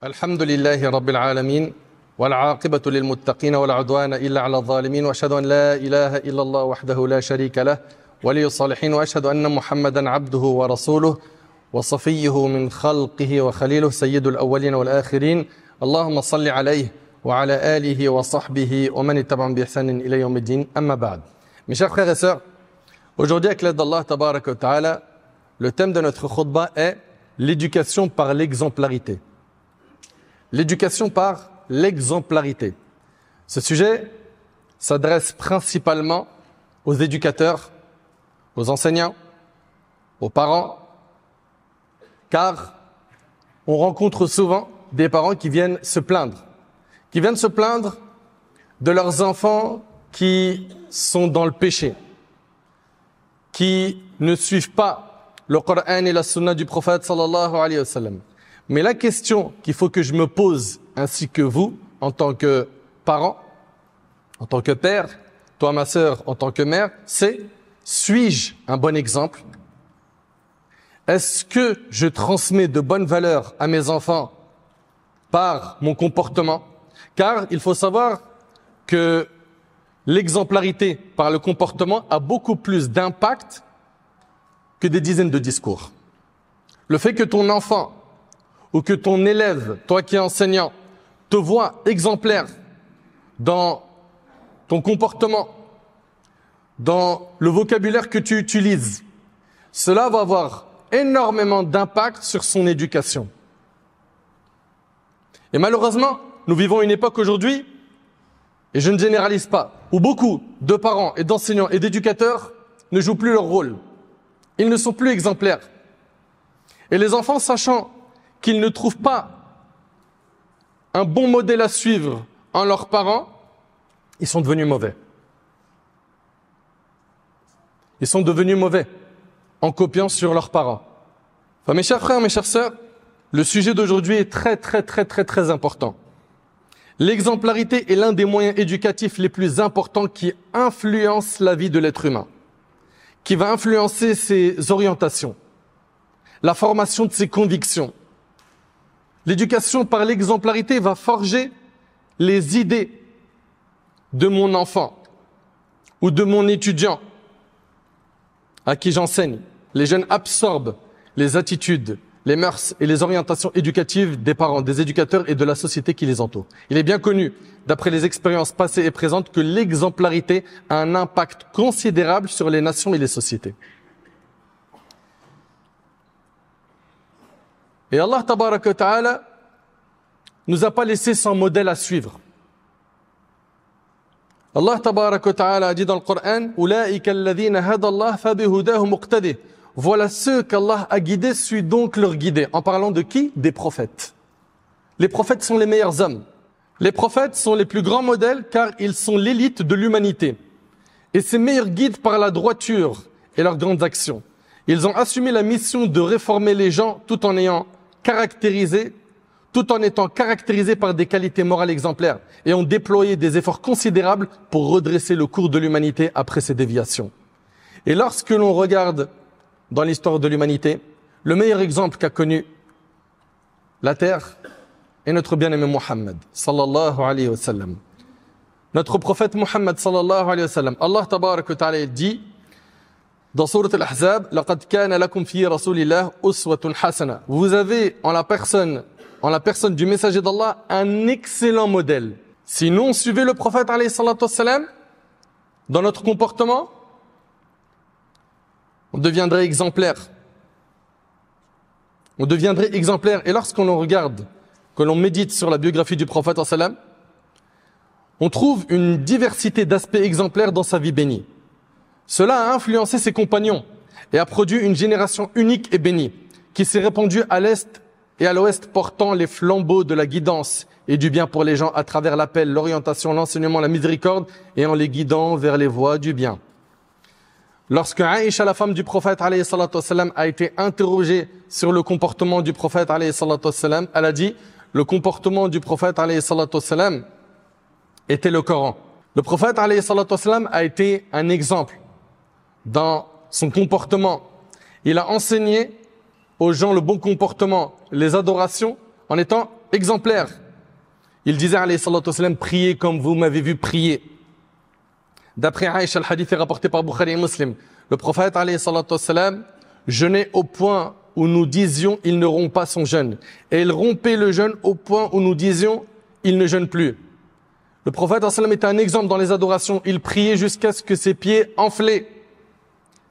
الحمد لله رب العالمين والعاقبة للمتقين ولا عدوان إلا على الظالمين وأشهد أن لا إله إلا الله وحده لا شريك له ولي الصالحين وأشهد أن محمدا عبده ورسوله وصفيه من خلقه وخليله سيد الأولين والآخرين اللهم صل عليه وعلى آله وصحبه ومن اتبعهم بإحسان إلى يوم الدين أما بعد. Mes chers frères et sœurs, aujourd'hui avec l'aide d'Allah Tabaraka wa Ta'ala, le thème de notre khutbah est l'éducation par l'exemplarité. L'éducation par l'exemplarité. Ce sujet s'adresse principalement aux éducateurs, aux enseignants, aux parents, car on rencontre souvent des parents qui viennent se plaindre de leurs enfants qui sont dans le péché, qui ne suivent pas le Coran et la Sunna du prophète sallallahu alayhi wa sallam. Mais la question qu'il faut que je me pose, ainsi que vous, en tant que parent, en tant que père, toi ma sœur, en tant que mère, c'est: suis-je un bon exemple? Est-ce que je transmets de bonnes valeurs à mes enfants par mon comportement? Car il faut savoir que l'exemplarité par le comportement a beaucoup plus d'impact que des dizaines de discours. Le fait que ton enfant ou que ton élève, toi qui es enseignant, te voit exemplaire dans ton comportement, dans le vocabulaire que tu utilises, cela va avoir énormément d'impact sur son éducation. Et malheureusement, nous vivons une époque aujourd'hui, et je ne généralise pas, où beaucoup de parents et d'enseignants et d'éducateurs ne jouent plus leur rôle. Ils ne sont plus exemplaires. Et les enfants, sachant qu'ils ne trouvent pas un bon modèle à suivre en leurs parents, ils sont devenus mauvais. Ils sont devenus mauvais en copiant sur leurs parents. Enfin, mes chers frères, mes chères sœurs, le sujet d'aujourd'hui est très important. L'exemplarité est l'un des moyens éducatifs les plus importants qui influence la vie de l'être humain, qui va influencer ses orientations, la formation de ses convictions. L'éducation par l'exemplarité va forger les idées de mon enfant ou de mon étudiant à qui j'enseigne. Les jeunes absorbent les attitudes, les mœurs et les orientations éducatives des parents, des éducateurs et de la société qui les entoure. Il est bien connu, d'après les expériences passées et présentes, que l'exemplarité a un impact considérable sur les nations et les sociétés. Et Allah Tabaraka wa Ta'ala nous a pas laissé sans modèle à suivre. Allah Tabaraka wa Ta'ala a dit dans le Coran: Ulaika alladhina hada Allah fabihudahu muqtadi. Voilà ceux qu'Allah a guidés, suis donc leur guidé. En parlant de qui? Des prophètes. Les prophètes sont les meilleurs hommes. Les prophètes sont les plus grands modèles car ils sont l'élite de l'humanité. Et ces meilleurs guides par la droiture et leurs grandes actions. Ils ont assumé la mission de réformer les gens tout en étant caractérisés par des qualités morales exemplaires et ont déployé des efforts considérables pour redresser le cours de l'humanité après ces déviations. Et lorsque l'on regarde dans l'histoire de l'humanité, le meilleur exemple qu'a connu la terre est notre bien-aimé Muhammad sallallahu alayhi wa sallam. Notre prophète Muhammad sallallahu alayhi wa sallam, Allah tabarak wa ta'ala dit dans sourate Al-Ahzab: laqad kana lakum fi rasulillah uswatun hasana. Vous avez en la personne du messager d'Allah un excellent modèle. Si nous on suivait le prophète alayhi salatu wassalam dans notre comportement, on deviendrait exemplaire. On deviendrait exemplaire. Et lorsqu'on regarde, que l'on médite sur la biographie du prophète sallam, on trouve une diversité d'aspects exemplaires dans sa vie bénie. Cela a influencé ses compagnons et a produit une génération unique et bénie qui s'est répandue à l'est et à l'ouest, portant les flambeaux de la guidance et du bien pour les gens à travers l'appel, l'orientation, l'enseignement, la miséricorde et en les guidant vers les voies du bien. Lorsque Aïcha, la femme du prophète alayhi salatu wassalam, a été interrogée sur le comportement du prophète alayhi salatu wassalam, elle a dit: le comportement du prophète alayhi salatu wassalam était le Coran. Le prophète alayhi salatu wassalam a été un exemple dans son comportement. Il a enseigné aux gens le bon comportement, les adorations, en étant exemplaire. Il disait, alayhi salatu wassalam, priez comme vous m'avez vu prier. D'après Aïcha, le hadith est rapporté par Bukhari et Muslim. Le prophète, alayhi salatu wassalam, jeûnait au point où nous disions, il ne rompt pas son jeûne. Et il rompait le jeûne au point où nous disions, il ne jeûne plus. Le prophète, alayhi sallam, était un exemple dans les adorations. Il priait jusqu'à ce que ses pieds enflaient.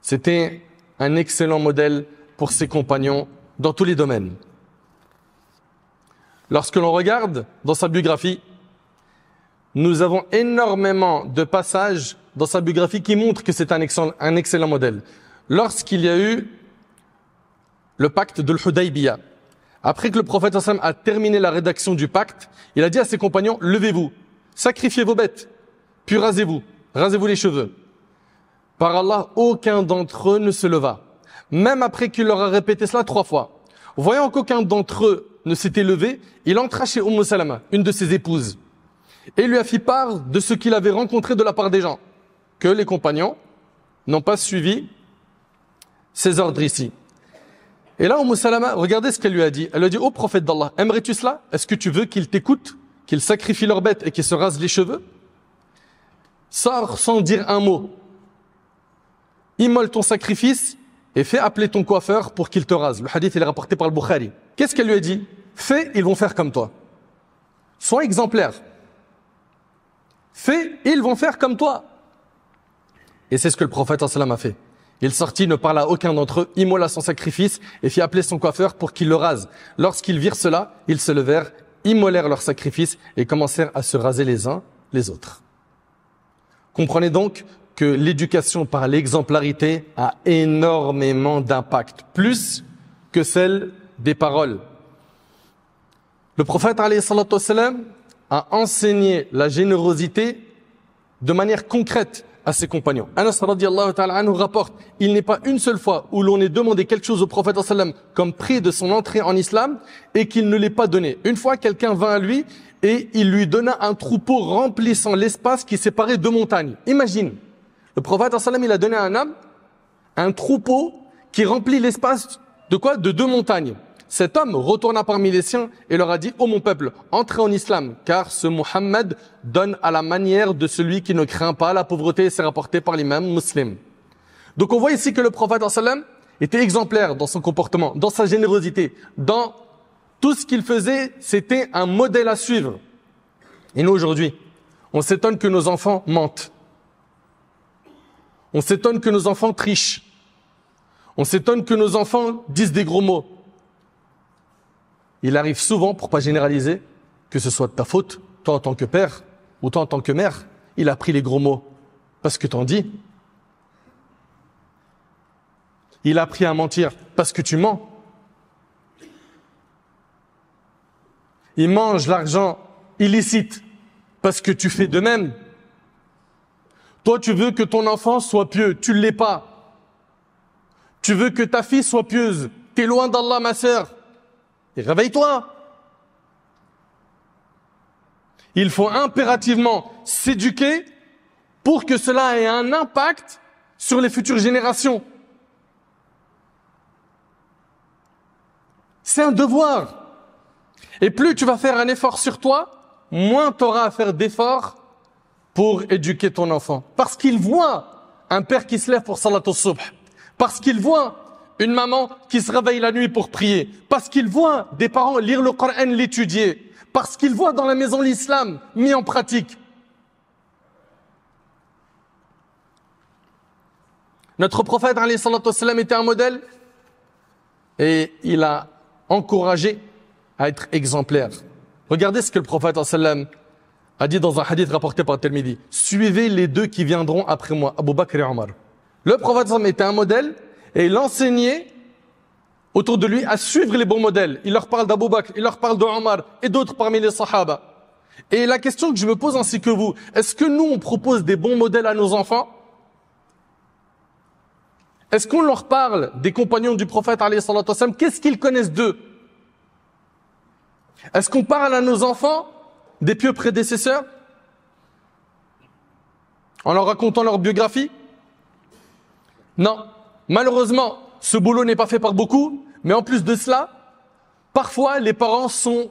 C'était un excellent modèle pour ses compagnons dans tous les domaines. Lorsque l'on regarde dans sa biographie, nous avons énormément de passages dans sa biographie qui montrent que c'est un excellent modèle. Lorsqu'il y a eu le pacte de l'Hudaybiyah, après que le prophète sallam a terminé la rédaction du pacte, il a dit à ses compagnons, levez-vous, sacrifiez vos bêtes, puis rasez-vous les cheveux. Par Allah, aucun d'entre eux ne se leva. Même après qu'il leur a répété cela 3 fois. Voyant qu'aucun d'entre eux ne s'était levé, il entra chez Salama, une de ses épouses, et lui a fait part de ce qu'il avait rencontré de la part des gens, que les compagnons n'ont pas suivi ces ordres ici. Et là, Salama, regardez ce qu'elle lui a dit. Elle lui a dit, ô prophète d'Allah, aimerais-tu cela? Est-ce que tu veux qu'ils t'écoutent, qu'ils sacrifient leurs bêtes et qu'ils se rasent les cheveux? Sors sans dire un mot. Immole ton sacrifice et fais appeler ton coiffeur pour qu'il te rase. Le hadith il est rapporté par le Bukhari. Qu'est-ce qu'elle lui a dit? Fais, ils vont faire comme toi. Sois exemplaire. Fais, ils vont faire comme toi. Et c'est ce que le prophète sallam a fait. Il sortit, ne parla à aucun d'entre eux, immola son sacrifice et fit appeler son coiffeur pour qu'il le rase. Lorsqu'ils virent cela, ils se levèrent, immolèrent leur sacrifice et commencèrent à se raser les uns les autres. Comprenez donc que l'éducation par l'exemplarité a énormément d'impact, plus que celle des paroles. Le prophète alayhi salatu wassalam a enseigné la générosité de manière concrète à ses compagnons. Anas radiyallahu ta'ala anhu rapporte, il n'est pas une seule fois où l'on ait demandé quelque chose au prophète sallam comme prix de son entrée en islam et qu'il ne l'ait pas donné. Une fois, quelqu'un vint à lui et il lui donna un troupeau remplissant l'espace qui séparait 2 montagnes. Imagine, le prophète sallam il a donné à un homme un troupeau qui remplit l'espace de quoi? De 2 montagnes. Cet homme retourna parmi les siens et leur a dit, ô mon peuple, entrez en islam, car ce Muhammad donne à la manière de celui qui ne craint pas la pauvreté, et c'est rapporté par l'imam muslim. Donc on voit ici que le prophète sallam était exemplaire dans son comportement, dans sa générosité, dans tout ce qu'il faisait, c'était un modèle à suivre. Et nous aujourd'hui, on s'étonne que nos enfants mentent. On s'étonne que nos enfants trichent. On s'étonne que nos enfants disent des gros mots. Il arrive souvent, pour pas généraliser, que ce soit de ta faute, toi en tant que père, ou toi en tant que mère, il a pris les gros mots. Parce que t'en dis. Il a appris à mentir parce que tu mens. Il mange l'argent illicite parce que tu fais de même. Toi, tu veux que ton enfant soit pieux, tu ne l'es pas. Tu veux que ta fille soit pieuse, t'es loin d'Allah, ma sœur. Et réveille-toi. Il faut impérativement s'éduquer pour que cela ait un impact sur les futures générations. C'est un devoir. Et plus tu vas faire un effort sur toi, moins tu auras à faire d'efforts pour éduquer ton enfant. Parce qu'il voit un père qui se lève pour salat al-subh. Parce qu'il voit une maman qui se réveille la nuit pour prier. Parce qu'il voit des parents lire le Coran, l'étudier. Parce qu'il voit dans la maison l'islam mis en pratique. Notre prophète, alayhi salatu wassalam, était un modèle et il a encouragé à être exemplaire. Regardez ce que le prophète, sallam, a dit dans un hadith rapporté par Tirmidhi. Suivez les 2 qui viendront après moi, Abu Bakr et Omar. Le prophète, sallam, était un modèle et il enseignait autour de lui à suivre les bons modèles. Il leur parle d'Abu Bakr, il leur parle d'Omar et d'autres parmi les sahaba. Et la question que je me pose ainsi que vous, est-ce que nous on propose des bons modèles à nos enfants? Est-ce qu'on leur parle des compagnons du prophète alayhi salatu wassalam? Qu'est-ce qu'ils connaissent d'eux? Est-ce qu'on parle à nos enfants des pieux prédécesseurs en leur racontant leur biographie? Non. Malheureusement, ce boulot n'est pas fait par beaucoup, mais en plus de cela, parfois les parents sont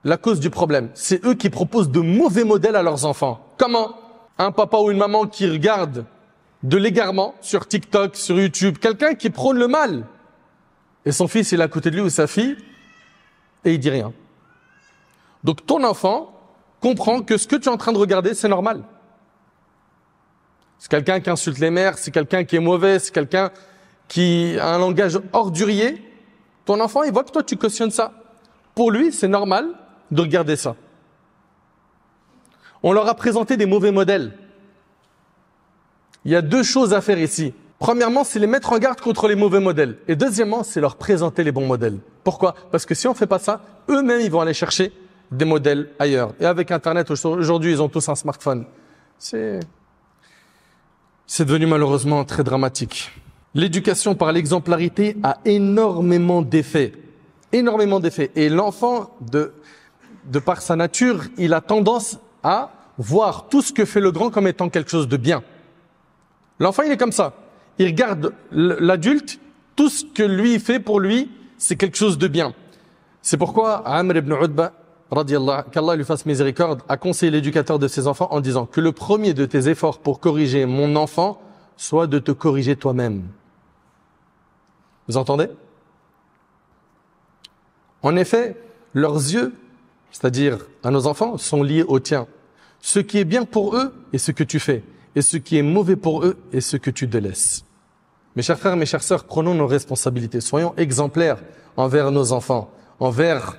la cause du problème. C'est eux qui proposent de mauvais modèles à leurs enfants. Comment? Un papa ou une maman qui regarde de l'égarement sur TikTok, sur YouTube, quelqu'un qui prône le mal. Et son fils, il est à côté de lui ou sa fille, et il dit rien. Donc ton enfant comprend que ce que tu es en train de regarder, c'est normal. C'est quelqu'un qui insulte les mères, c'est quelqu'un qui est mauvais, c'est quelqu'un qui a un langage ordurier. Ton enfant, il voit que toi, tu cautionnes ça. Pour lui, c'est normal de regarder ça. On leur a présenté des mauvais modèles. Il y a deux choses à faire ici. Premièrement, c'est les mettre en garde contre les mauvais modèles. Et deuxièmement, c'est leur présenter les bons modèles. Pourquoi? Parce que si on ne fait pas ça, eux-mêmes, ils vont aller chercher des modèles ailleurs. Et avec Internet, aujourd'hui, ils ont tous un smartphone. C'est devenu malheureusement très dramatique. L'éducation par l'exemplarité a énormément d'effets. Énormément d'effets. Et l'enfant, de par sa nature, il a tendance à voir tout ce que fait le grand comme étant quelque chose de bien. L'enfant, il est comme ça. Il regarde l'adulte, tout ce que lui fait pour lui, c'est quelque chose de bien. C'est pourquoi Amr ibn Udba, qu'Allah lui fasse miséricorde, a conseillé l'éducateur de ses enfants en disant que le premier de tes efforts pour corriger mon enfant soit de te corriger toi-même. Vous entendez? En effet, leurs yeux, c'est-à-dire à nos enfants, sont liés aux tiens. Ce qui est bien pour eux est ce que tu fais, et ce qui est mauvais pour eux est ce que tu délaisses. Mes chers frères, mes chères sœurs, prenons nos responsabilités, soyons exemplaires envers nos enfants, envers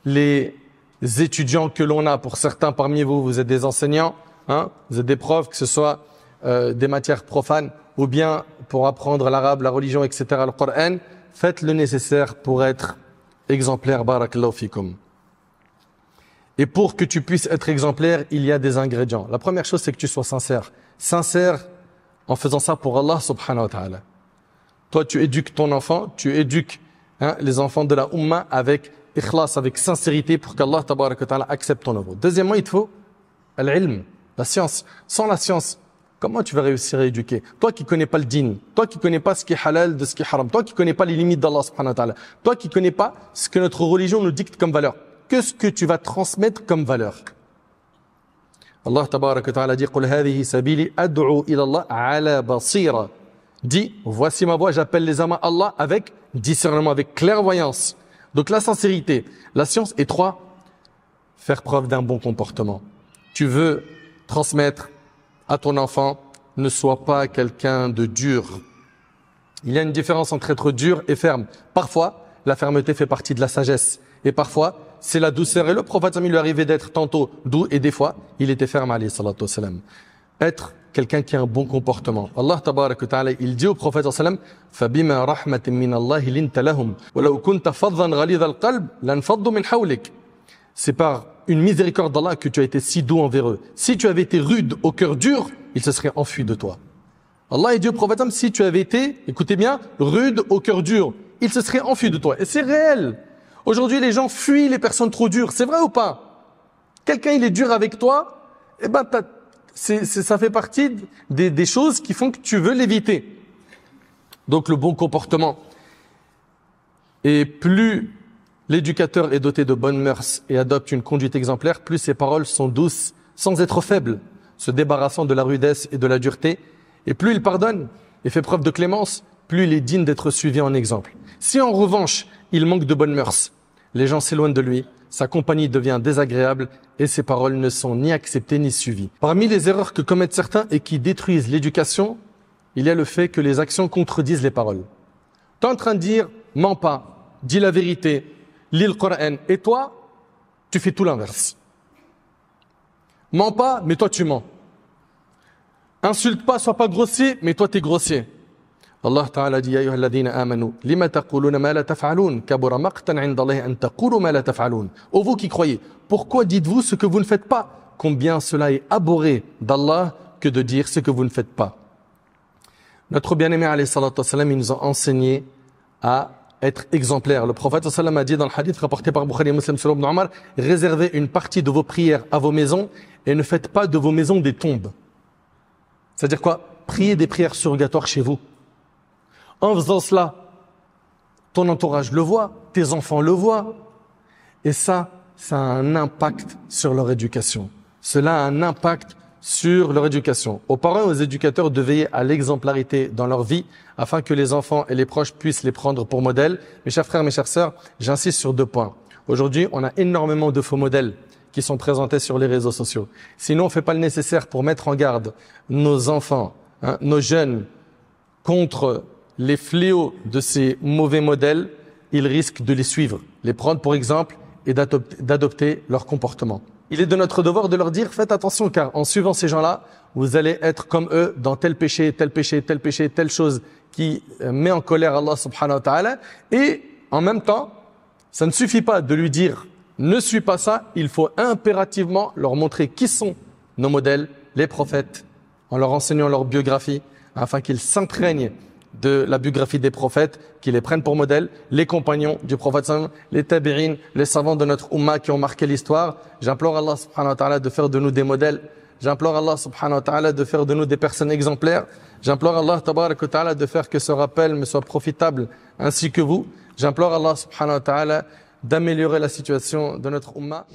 les étudiants que l'on a. Pour certains parmi vous, vous êtes des enseignants, vous êtes des profs, que ce soit des matières profanes ou bien pour apprendre l'arabe, la religion, etc., le Coran. Faites le nécessaire pour être exemplaire, barakallahu fikum. Et pour que tu puisses être exemplaire, il y a des ingrédients. La première chose, c'est que tu sois sincère. Sincère en faisant ça pour Allah subhanahu wa ta'ala. Toi, tu éduques ton enfant, tu éduques les enfants de la Ummah avec ikhlas, avec sincérité pour qu'Allah tabarak wa ta'ala accepte ton œuvre. Deuxièmement, il te faut al-ilm, la science. Sans la science, comment tu vas réussir à éduquer? Toi qui connais pas le din, toi qui connais pas ce qui est halal de ce qui est haram, toi qui connais pas les limites d'Allah subhanahu wa ta'ala, toi qui connais pas ce que notre religion nous dicte comme valeur. Qu'est-ce que tu vas transmettre comme valeur? Allah tabarak wa ta'ala dit qul hadhihi sabili ad'u ila Allah ala basira. Dis, voici ma voix, j'appelle les âmes à Allah avec discernement, avec clairvoyance. Donc la sincérité, la science. Et 3, faire preuve d'un bon comportement. Tu veux transmettre à ton enfant, ne sois pas quelqu'un de dur. Il y a une différence entre être dur et ferme. Parfois, la fermeté fait partie de la sagesse. Et parfois, c'est la douceur. Et le prophète lui arrivait d'être tantôt doux et des fois, il était ferme, alayhi salatu wassalam. Être quelqu'un qui a un bon comportement. Allah tabarak wa ta'ala, il dit au prophète sallam, فَبِمَا رَحْمَةٍ مِّنَ اللَّهِ لِنْتَ لَهُمْ وَلَوْ كُنْتَ فَضًّا غَلِيظَ الْقَلْبِ لَانْفَضُّوا مِنْ حَوْلِكَ. C'est par une miséricorde d'Allah que tu as été si doux envers eux. Si tu avais été rude au cœur dur, ils se seraient enfuis de toi. Allah est dit au prophète, si tu avais été, écoutez bien, rude au cœur dur, ils se seraient enfuis de toi. Et c'est réel. Aujourd'hui, les gens fuient les personnes trop dures. C'est vrai ou pas? Quelqu'un, il est dur avec toi, eh ben, ça fait partie des choses qui font que tu veux l'éviter. Donc, le bon comportement. Et plus l'éducateur est doté de bonnes mœurs et adopte une conduite exemplaire, plus ses paroles sont douces, sans être faibles, se débarrassant de la rudesse et de la dureté. Et plus il pardonne et fait preuve de clémence, plus il est digne d'être suivi en exemple. Si en revanche, il manque de bonnes mœurs, les gens s'éloignent de lui, sa compagnie devient désagréable et ses paroles ne sont ni acceptées ni suivies. Parmi les erreurs que commettent certains et qui détruisent l'éducation, il y a le fait que les actions contredisent les paroles. Tu es en train de dire, mens pas, dis la vérité, lis le Coran, et toi, tu fais tout l'inverse. Mens pas, mais toi tu mens. Insulte pas, sois pas grossier, mais toi tu es grossier. Allah Ta'ala dit, Ya ayyuhalladhina amanu, lima taquluna ma la taf'alun, kabura maqtan 'inda Allahi an taqulu ma la taf'alun. Ô vous qui croyez, pourquoi dites-vous ce que vous ne faites pas? Combien cela est abhorré d'Allah que de dire ce que vous ne faites pas. Notre bien-aimé alayhi salatu wassalam, il nous a enseigné à être exemplaire. Le prophète sallam a dit dans le hadith rapporté par Bukhari et Muslim sur Ibn Omar, réservez une partie de vos prières à vos maisons et ne faites pas de vos maisons des tombes. C'est-à-dire quoi? Priez des prières surrogatoires chez vous. En faisant cela, ton entourage le voit, tes enfants le voient. Et ça, ça a un impact sur leur éducation. Cela a un impact sur leur éducation. Aux parents et aux éducateurs de veiller à l'exemplarité dans leur vie afin que les enfants et les proches puissent les prendre pour modèle. Mes chers frères, mes chères sœurs, j'insiste sur 2 points. Aujourd'hui, on a énormément de faux modèles qui sont présentés sur les réseaux sociaux. Sinon, on ne fait pas le nécessaire pour mettre en garde nos enfants, nos jeunes, contre les fléaux de ces mauvais modèles. Ils risquent de les suivre, les prendre pour exemple et d'adopter leur comportement. Il est de notre devoir de leur dire, faites attention, car en suivant ces gens-là, vous allez être comme eux dans tel péché, tel péché, tel péché, telle chose qui met en colère Allah subhanahu wa ta'ala. Et en même temps, ça ne suffit pas de lui dire, ne suis pas ça, il faut impérativement leur montrer qui sont nos modèles, les prophètes, en leur enseignant leur biographie, afin qu'ils s'imprègnent de la biographie des prophètes, qui les prennent pour modèle, les compagnons du prophète, les tabi'in, les savants de notre umma qui ont marqué l'histoire. J'implore Allah subhanahu wa ta'ala de faire de nous des modèles. J'implore Allah subhanahu wa ta'ala de faire de nous des personnes exemplaires. J'implore Allah tabarak wa ta'ala de faire que ce rappel me soit profitable ainsi que vous. J'implore Allah subhanahu wa ta'ala d'améliorer la situation de notre umma.